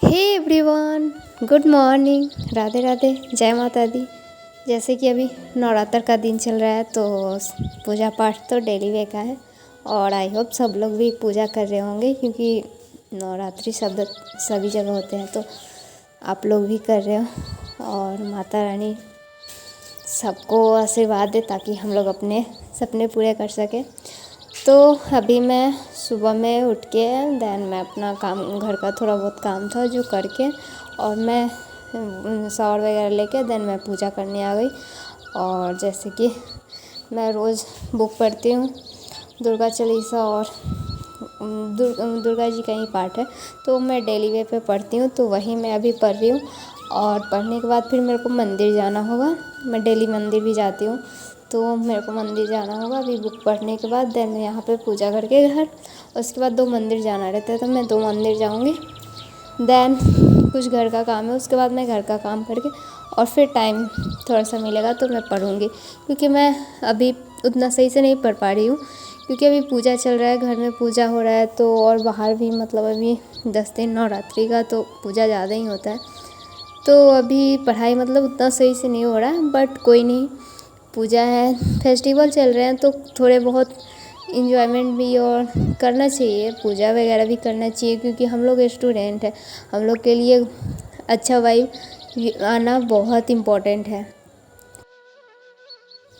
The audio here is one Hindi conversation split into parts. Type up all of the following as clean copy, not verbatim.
हे everyone, good morning, Radhe Radhe, जय माता दी। जैसे कि अभी नवरात्र का दिन चल रहा है तो पूजा पाठ तो डेली वे का है और आई होप सब लोग भी पूजा कर रहे होंगे क्योंकि नवरात्रि शब्द सभी जगह होते हैं तो आप लोग भी कर रहे हो। और माता रानी सबको आशीर्वाद दे ताकि हम लोग अपने सपने पूरे कर सकें। तो अभी मैं सुबह में उठ के देन मैं अपना काम, घर का थोड़ा बहुत काम था जो करके और मैं शावर वगैरह लेके देन मैं पूजा करने आ गई। और जैसे कि मैं रोज़ बुक पढ़ती हूँ, दुर्गा चालीसा और दुर्गा जी का ही पाठ है तो मैं डेली वे पे पढ़ती हूँ, तो वही मैं अभी पढ़ रही हूँ। और पढ़ने के बाद फिर मेरे को मंदिर जाना होगा, मैं डेली मंदिर भी जाती हूँ तो मेरे को मंदिर जाना होगा अभी बुक पढ़ने के बाद। देन मैं यहाँ पे पूजा करके घर, उसके बाद 2 मंदिर जाना रहता है तो मैं 2 मंदिर जाऊँगी। देन कुछ घर का काम है, उसके बाद मैं घर का काम करके और फिर टाइम थोड़ा सा मिलेगा तो मैं पढ़ूँगी क्योंकि मैं अभी उतना सही से नहीं पढ़ पा रही हूँ क्योंकि अभी पूजा चल रहा है, घर में पूजा हो रहा है तो और बाहर भी मतलब अभी 10 दिन नवरात्रि का तो पूजा ज़्यादा ही होता है तो अभी पढ़ाई मतलब उतना सही से नहीं हो रहा है। बट कोई नहीं, पूजा है, फेस्टिवल चल रहे हैं तो थोड़े बहुत इन्जॉयमेंट भी और करना चाहिए, पूजा वगैरह भी करना चाहिए क्योंकि हम लोग स्टूडेंट हैं, हम लोग के लिए अच्छा वाइब आना बहुत इम्पोर्टेंट है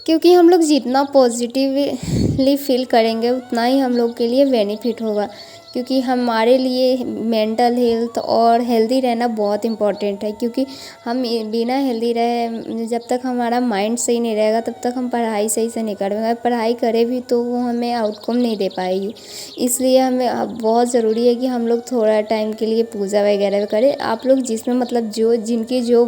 क्योंकि हम लोग जितना पॉजिटिवली फील करेंगे उतना ही हम लोग के लिए बेनिफिट होगा क्योंकि हमारे लिए मेंटल हेल्थ और हेल्दी रहना बहुत इम्पोर्टेंट है क्योंकि हम बिना हेल्दी रहे, जब तक हमारा माइंड सही नहीं रहेगा तब तक हम पढ़ाई सही से नहीं कर पाएंगे। पढ़ाई करें भी तो वो हमें आउटकम नहीं दे पाएगी, इसलिए हमें अब बहुत ज़रूरी है कि हम लोग थोड़ा टाइम के लिए पूजा वगैरह करें। आप लोग जिसमें मतलब जो जिनकी जो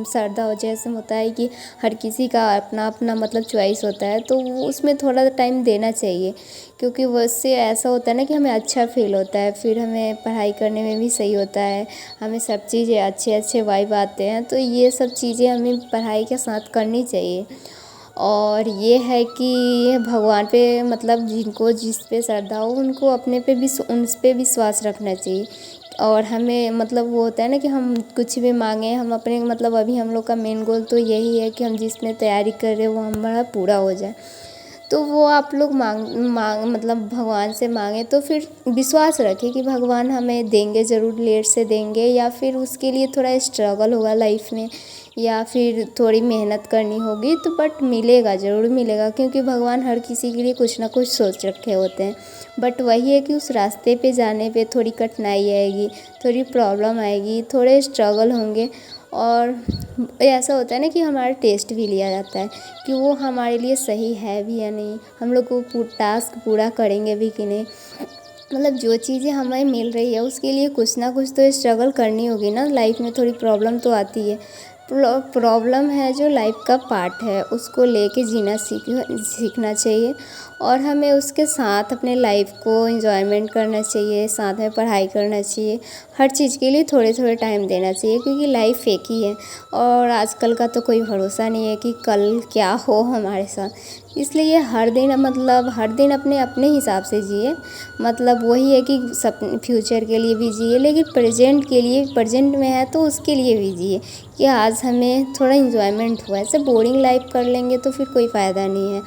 श्रद्धा हो, जैसे होता है कि हर किसी का अपना अपना मतलब चॉइस होता है तो वो उसमें थोड़ा टाइम देना चाहिए क्योंकि उससे ऐसा होता है ना कि हमें अच्छा फील होता है, फिर हमें पढ़ाई करने में भी सही होता है, हमें सब चीज़ें अच्छे अच्छे वाइब आते हैं तो ये सब चीज़ें हमें पढ़ाई के साथ करनी चाहिए। और ये है कि भगवान पे मतलब जिनको जिस पे श्रद्धा हो उनको अपने पे भी उन पे विश्वास रखना चाहिए। और हमें मतलब वो होता है ना कि हम कुछ भी मांगें, हम अपने मतलब अभी हम लोग का मेन गोल तो यही है कि हम जिसमें तैयारी कर रहे हैं वो हमारा पूरा हो जाए। तो वो आप लोग मांग मतलब भगवान से मांगे तो फिर विश्वास रखें कि भगवान हमें देंगे, ज़रूर लेट से देंगे या फिर उसके लिए थोड़ा स्ट्रगल होगा लाइफ में या फिर थोड़ी मेहनत करनी होगी तो बट मिलेगा, ज़रूर मिलेगा क्योंकि भगवान हर किसी के लिए कुछ ना कुछ सोच रखे होते हैं। बट वही है कि उस रास्ते पे जाने पे थोड़ी कठिनाई आएगी, थोड़ी प्रॉब्लम आएगी, थोड़े स्ट्रगल होंगे और ऐसा होता है ना कि हमारा टेस्ट भी लिया जाता है कि वो हमारे लिए सही है भी या नहीं, हम लोग को टास्क पूरा करेंगे भी कि नहीं। मतलब जो चीज़ें हमें मिल रही है उसके लिए कुछ ना कुछ तो स्ट्रगल करनी होगी ना, लाइफ में थोड़ी प्रॉब्लम तो आती है। प्रॉब्लम है जो लाइफ का पार्ट है, उसको लेके जीना सीखना चाहिए और हमें उसके साथ अपने लाइफ को एंजॉयमेंट करना चाहिए, साथ में पढ़ाई करना चाहिए, हर चीज़ के लिए थोड़े थोड़े टाइम देना चाहिए क्योंकि लाइफ एक ही है और आजकल का तो कोई भरोसा नहीं है कि कल क्या हो हमारे साथ। इसलिए हर दिन मतलब हर दिन अपने अपने हिसाब से जिए, मतलब वही है कि सब फ्यूचर के लिए भी जिए लेकिन प्रेजेंट के लिए, प्रेजेंट में है तो उसके लिए भी जिए कि आज हमें थोड़ा इन्जॉयमेंट हुआ। ऐसे बोरिंग लाइफ कर लेंगे तो फिर कोई फ़ायदा नहीं है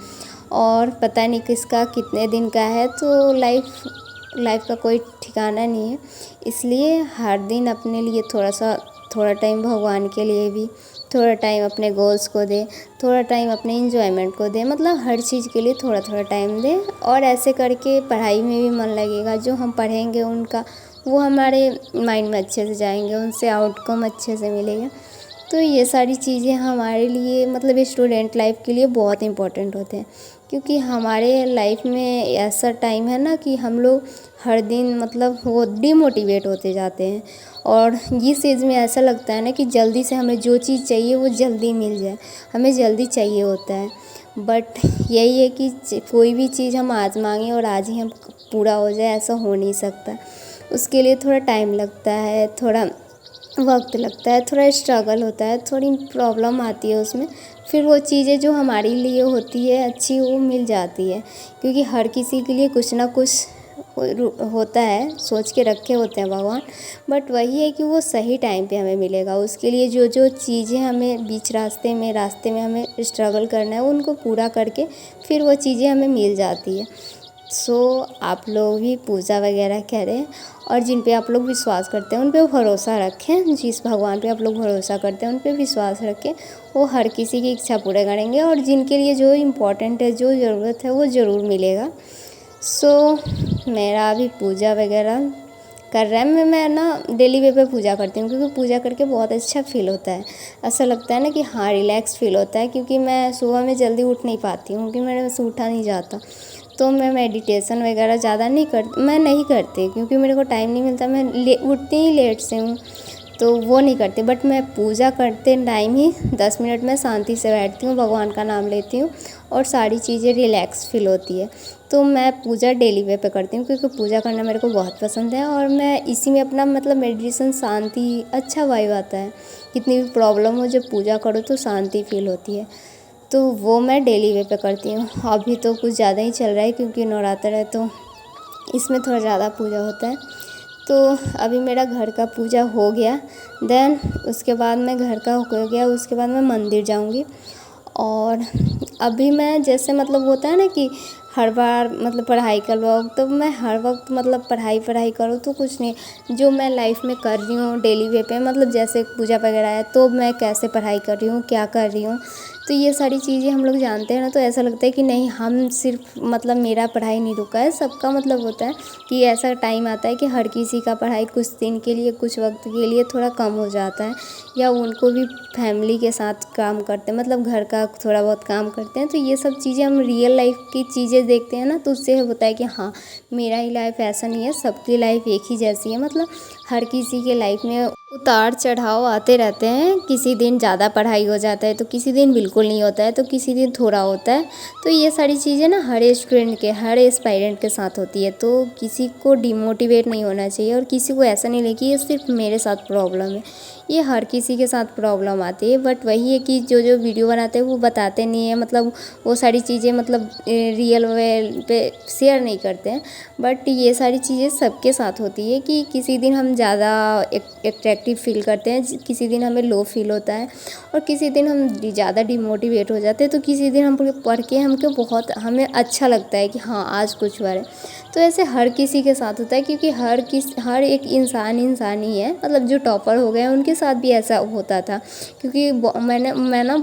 और पता नहीं किसका कितने दिन का है तो लाइफ का कोई ठिकाना नहीं है। इसलिए हर दिन अपने लिए थोड़ा टाइम भगवान के लिए भी, थोड़ा टाइम अपने गोल्स को दे, थोड़ा टाइम अपने इंजॉयमेंट को दे, मतलब हर चीज़ के लिए थोड़ा थोड़ा टाइम दे और ऐसे करके पढ़ाई में भी मन लगेगा। जो हम पढ़ेंगे उनका वो हमारे माइंड में अच्छे से जाएंगे, उनसे आउटकम अच्छे से मिलेगा। तो ये सारी चीज़ें हमारे लिए मतलब स्टूडेंट लाइफ के लिए बहुत इम्पोर्टेंट होते हैं क्योंकि हमारे लाइफ में ऐसा टाइम है ना कि हम लोग हर दिन मतलब वो डिमोटिवेट होते जाते हैं और इस चीज़ में ऐसा लगता है ना कि जल्दी से हमें जो चीज़ चाहिए वो जल्दी मिल जाए, हमें जल्दी चाहिए होता है। बट यही है कि कोई भी चीज़ हम आज मांगें और आज ही हम पूरा हो जाए ऐसा हो नहीं सकता, उसके लिए थोड़ा टाइम लगता है, थोड़ा वक्त लगता है, थोड़ा स्ट्रगल होता है, थोड़ी प्रॉब्लम आती है उसमें, फिर वो चीज़ें जो हमारे लिए होती है अच्छी वो मिल जाती है क्योंकि हर किसी के लिए कुछ ना कुछ होता है, सोच के रखे होते हैं भगवान, बट वही है कि वो सही टाइम पे हमें मिलेगा। उसके लिए जो जो चीज़ें हमें बीच रास्ते में हमें स्ट्रगल करना है, उनको पूरा करके फिर वो चीज़ें हमें मिल जाती है। सो आप लोग भी पूजा वगैरह करें, और जिन पे आप लोग विश्वास करते हैं उन पे भरोसा रखें। जिस भगवान पे आप लोग भरोसा करते हैं उन पे विश्वास रखें, वो हर किसी की इच्छा पूरे करेंगे, और जिनके लिए जो इम्पोर्टेंट है, जो ज़रूरत है, वो ज़रूर मिलेगा। सो मेरा अभी पूजा वगैरह कर रहा है। मैं ना डेली वे पे पूजा करती हूँ, क्योंकि पूजा करके बहुत अच्छा फ़ील होता है। ऐसा लगता है ना कि हाँ, रिलैक्स फ़ील होता है, क्योंकि मैं सुबह में जल्दी उठ नहीं पाती हूँ, क्योंकि मेरे से उठा नहीं जाता। तो मैं मेडिटेशन वगैरह ज़्यादा नहीं करती, क्योंकि मेरे को टाइम नहीं मिलता। मैं उठती ही लेट से हूँ, तो वो नहीं करती। बट मैं पूजा करते टाइम ही 10 मिनट में शांति से बैठती हूँ, भगवान का नाम लेती हूँ, और सारी चीज़ें रिलैक्स फील होती है। तो मैं पूजा डेली वे पे करती हूँ, क्योंकि पूजा करना मेरे को बहुत पसंद है, और मैं इसी में अपना मतलब मेडिटेशन, शांति, अच्छा वाइब आता है। कितनी भी प्रॉब्लम हो, जब पूजा करो तो शांति फील होती है। तो वो मैं डेली वे पे करती हूँ। अभी तो कुछ ज़्यादा ही चल रहा है, क्योंकि नवरात्र है, तो इसमें थोड़ा ज़्यादा पूजा होता है। तो अभी मेरा घर का पूजा हो गया, देन उसके बाद मैं घर का हो गया, उसके बाद मैं मंदिर जाऊंगी। और अभी मैं जैसे मतलब होता है ना कि हर बार मतलब पढ़ाई कर लो, तो मैं हर वक्त मतलब पढ़ाई करूँ तो कुछ नहीं। जो मैं लाइफ में कर रही हूँ डेली वे पे, मतलब जैसे पूजा वगैरह है, तो मैं कैसे पढ़ाई कर रही हूँ, क्या कर रही हूँ, तो ये सारी चीज़ें हम लोग जानते हैं ना। तो ऐसा लगता है कि नहीं, हम सिर्फ मतलब मेरा पढ़ाई नहीं रुका है, सबका मतलब होता है कि ऐसा टाइम आता है कि हर किसी का पढ़ाई कुछ दिन के लिए, कुछ वक्त के लिए थोड़ा कम हो जाता है, या उनको भी फैमिली के साथ काम करते हैं, मतलब घर का थोड़ा बहुत काम करते हैं। तो ये सब चीज़ें हम रियल लाइफ की चीज़ें देखते हैं ना, तो उससे होता है कि हाँ, मेरा ही लाइफ ऐसा नहीं है, सबकी लाइफ एक ही जैसी है। मतलब हर किसी के लाइफ में उतार चढ़ाव आते रहते हैं। किसी दिन ज़्यादा पढ़ाई हो जाता है, तो किसी दिन बिल्कुल नहीं होता है, तो किसी दिन थोड़ा होता है। तो ये सारी चीज़ें ना हर स्टूडेंट के, हर एस्पायरेंट के साथ होती है। तो किसी को डिमोटिवेट नहीं होना चाहिए, और किसी को ऐसा नहीं लगे कि ये सिर्फ मेरे साथ प्रॉब्लम है। ये हर किसी के साथ प्रॉब्लम आती है। बट वही है कि जो जो वीडियो बनाते हैं वो बताते नहीं है, मतलब वो सारी चीज़ें मतलब रियल वे पे शेयर नहीं करते हैं। बट ये सारी चीज़ें सबके साथ होती है कि किसी दिन हम ज़्यादा एट्रैक्टिव फील करते हैं, किसी दिन हमें लो फील होता है, और किसी दिन हम ज़्यादा डिमोटिवेट हो जाते हैं। तो किसी दिन हम पढ़ के हमें अच्छा लगता है कि हाँ, आज कुछ हुआ है। तो ऐसे हर किसी के साथ होता है, क्योंकि हर एक इंसान ही है। मतलब जो टॉपर हो गए हैं उनके साथ भी ऐसा होता था, क्योंकि मैं ना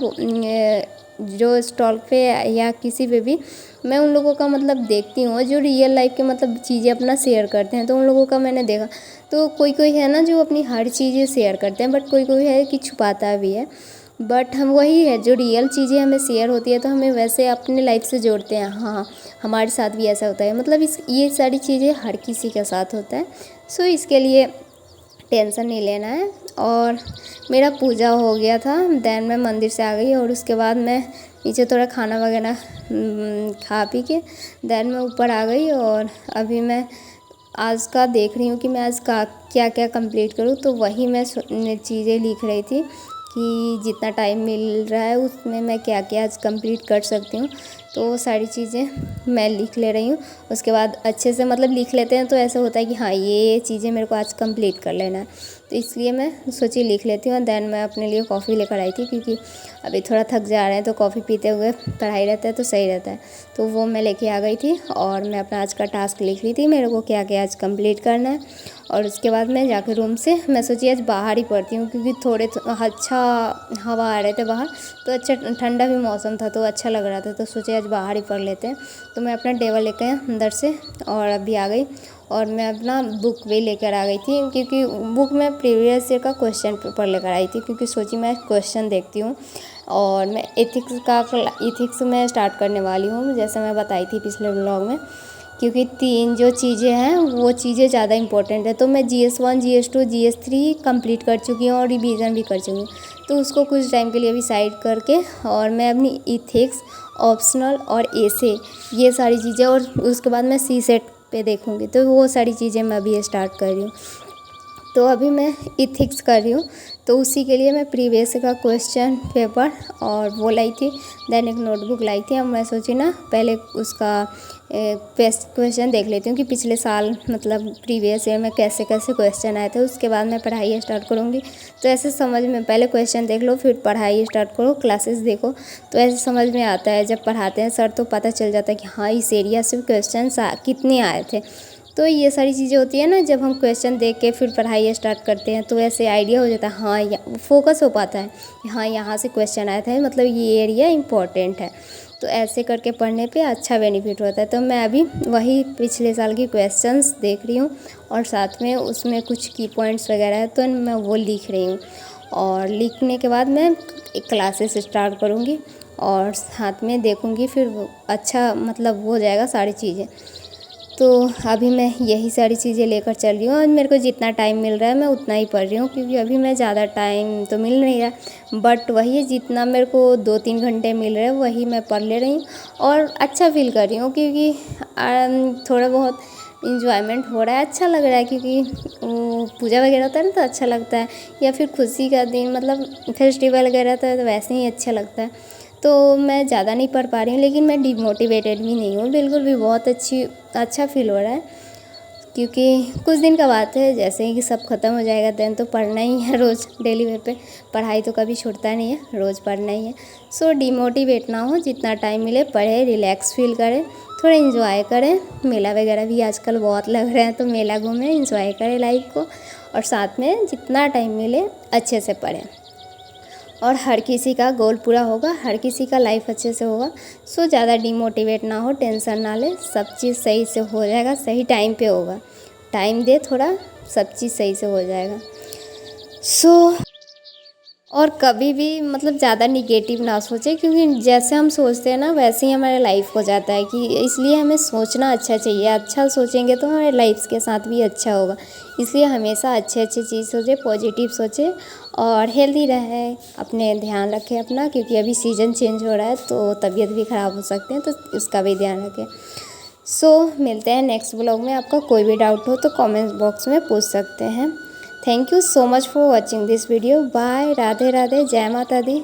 जो स्टॉल पे या किसी पे भी मैं उन लोगों का मतलब देखती हूँ, जो रियल लाइफ के मतलब चीज़ें अपना शेयर करते हैं। तो उन लोगों का मैंने देखा, तो कोई है ना जो अपनी हर चीज़ें शेयर करते हैं, बट कोई है कि छुपाता भी है। बट हम वही है, जो रियल चीज़ें हमें शेयर होती है, तो हमें वैसे अपने लाइफ से जोड़ते हैं। हाँ, हमारे साथ भी ऐसा होता है। मतलब ये सारी चीज़ें हर किसी के साथ होता है। सो इसके लिए टेंशन नहीं लेना है। और मेरा पूजा हो गया था, देन मैं मंदिर से आ गई, और उसके बाद मैं नीचे थोड़ा खाना वगैरह खा पी के देन मैं ऊपर आ गई। और अभी मैं आज का देख रही हूँ कि मैं आज का क्या क्या कंप्लीट करूँ। तो वही मैं चीज़ें लिख रही थी कि जितना टाइम मिल रहा है उसमें मैं क्या क्या आज कंप्लीट कर सकती हूँ। तो वो सारी चीज़ें मैं लिख ले रही हूँ। उसके बाद अच्छे से मतलब लिख लेते हैं, तो ऐसा होता है कि हाँ, ये चीज़ें मेरे को आज कंप्लीट कर लेना है। तो इसलिए मैं सोची लिख लेती हूँ। देन मैं अपने लिए कॉफ़ी लेकर आई थी, क्योंकि अभी थोड़ा थक जा रहे हैं, तो कॉफ़ी पीते हुए पढ़ाई रहता है तो सही रहता है। तो वो मैं लेके आ गई थी, और मैं अपना आज का टास्क लिख ली थी, मेरे को क्या क्या आज कंप्लीट करना है। और उसके बाद मैं जाकर रूम से मैं सोची आज बाहर ही पढ़ती हूँ, क्योंकि थोड़े अच्छा हवा आ रहे थे बाहर, तो अच्छा ठंडा भी मौसम था, तो अच्छा लग रहा था। तो सोचे आज बाहर ही पढ़ लेते हैं। तो मैं अपना टेबल लेकर अंदर से और अभी आ गई, और मैं अपना बुक भी लेकर आ गई थी, क्योंकि बुक में प्रीवियस ईयर का क्वेश्चन पेपर लेकर आई थी, क्योंकि सोची मैं क्वेश्चन देखती हूँ। और मैं इथिक्स में स्टार्ट करने वाली हूँ, जैसे मैं बताई थी पिछले व्लॉग में, क्योंकि 3 जो चीज़ें हैं वो चीज़ें ज़्यादा इंपॉर्टेंट है। तो मैं GS1, GS2, GS3 कंप्लीट कर चुकी हूँ, और रिवीजन भी कर चुकी हूँ। तो उसको कुछ टाइम के लिए भी साइड करके, और मैं अपनी इथिक्स, ऑप्शनल और एसे, ये सारी चीज़ें, और उसके बाद मैं CSET पे देखूँगी। तो वो सारी चीज़ें मैं अभी स्टार्ट कर रही हूँ। तो अभी मैं इथिक्स कर रही हूँ। तो उसी के लिए मैं प्रीवियस का क्वेश्चन पेपर और वो लाई थी, देन एक नोटबुक लाई थी। अब मैं सोची ना पहले उसका क्वेश्चन देख लेती हूँ कि पिछले साल मतलब प्रीवियस ईयर में कैसे कैसे क्वेश्चन आए थे, उसके बाद मैं पढ़ाई स्टार्ट करूँगी। तो ऐसे समझ में, पहले क्वेश्चन देख लो फिर पढ़ाई स्टार्ट करो, क्लासेस देखो, तो ऐसे समझ में आता है। जब पढ़ाते हैं सर तो पता चल जाता है कि हाँ इस एरिया से क्वेश्चन कितने आए थे। तो ये सारी चीज़ें होती है ना, जब हम क्वेश्चन देख के फिर पढ़ाई स्टार्ट करते हैं तो ऐसे आइडिया हो जाता है, हाँ फोकस हो पाता है कि हाँ यहाँ से क्वेश्चन आया था, मतलब ये एरिया इम्पोर्टेंट है। तो ऐसे करके पढ़ने पे अच्छा बेनिफिट होता है। तो मैं अभी वही पिछले साल की क्वेश्चंस देख रही हूँ और साथ में उसमें कुछ की पॉइंट्स वगैरह है तो मैं वो लिख रही हूँ। और लिखने के बाद मैं क्लासेस स्टार्ट करूँगी और साथ में देखूँगी, फिर अच्छा मतलब हो जाएगा सारी चीज़ें। तो अभी मैं यही सारी चीज़ें लेकर चल रही हूँ और मेरे को जितना टाइम मिल रहा है मैं उतना ही पढ़ रही हूँ, क्योंकि अभी मैं ज़्यादा टाइम तो मिल नहीं रहा, बट वही है जितना मेरे को 2-3 घंटे मिल रहे हैं वही मैं पढ़ ले रही हूँ और अच्छा फील कर रही हूँ, क्योंकि थोड़ा बहुत इंजॉयमेंट हो रहा है, अच्छा लग रहा है। क्योंकि पूजा वगैरह होता है ना तो अच्छा लगता है, या फिर खुशी का दिन मतलब फेस्टिवल वगैरह होता है तो वैसे ही अच्छा लगता है। तो मैं ज़्यादा नहीं पढ़ पा रही हूँ, लेकिन मैं डिमोटिवेटेड भी नहीं हूँ बिल्कुल भी, बहुत अच्छा फील हो रहा है। क्योंकि कुछ दिन का बात है, जैसे ही कि सब ख़त्म हो जाएगा देन तो पढ़ना ही है रोज़ डेली वे पे, पढ़ाई तो कभी छूटता नहीं है, रोज़ पढ़ना ही है। सो डिमोटिवेट ना हो, जितना टाइम मिले पढ़े, रिलैक्स फील करें, थोड़ा इन्जॉय करें। मेला वगैरह भी आजकल बहुत लग रहे हैं तो मेला घूमें, इन्जॉय करें लाइफ को, और साथ में जितना टाइम मिले अच्छे से पढ़ें। और हर किसी का गोल पूरा होगा, हर किसी का लाइफ अच्छे से होगा। सो ज़्यादा डिमोटिवेट ना हो, टेंशन ना ले, सब चीज़ सही से हो जाएगा, सही टाइम पे होगा। टाइम दे थोड़ा, सब चीज़ सही से हो जाएगा। सो और कभी भी मतलब ज़्यादा निगेटिव ना सोचें, क्योंकि जैसे हम सोचते हैं ना वैसे ही हमारे लाइफ हो जाता है। कि इसलिए हमें सोचना अच्छा चाहिए, अच्छा सोचेंगे तो हमारे लाइफ के साथ भी अच्छा होगा। इसलिए हमेशा अच्छे चीज़ सोचें, पॉजिटिव सोचें और हेल्दी रहें, अपने ध्यान रखें अपना, क्योंकि अभी सीज़न चेंज हो रहा है तो तबीयत भी ख़राब हो सकते हैं, तो उसका भी ध्यान रखें। सो मिलते हैं नेक्स्ट ब्लॉग में। आपका कोई भी डाउट हो तो कमेंट बॉक्स में पूछ सकते हैं। Thank you so much for watching this video. Bye, Radhe Radhe, जय माता दी।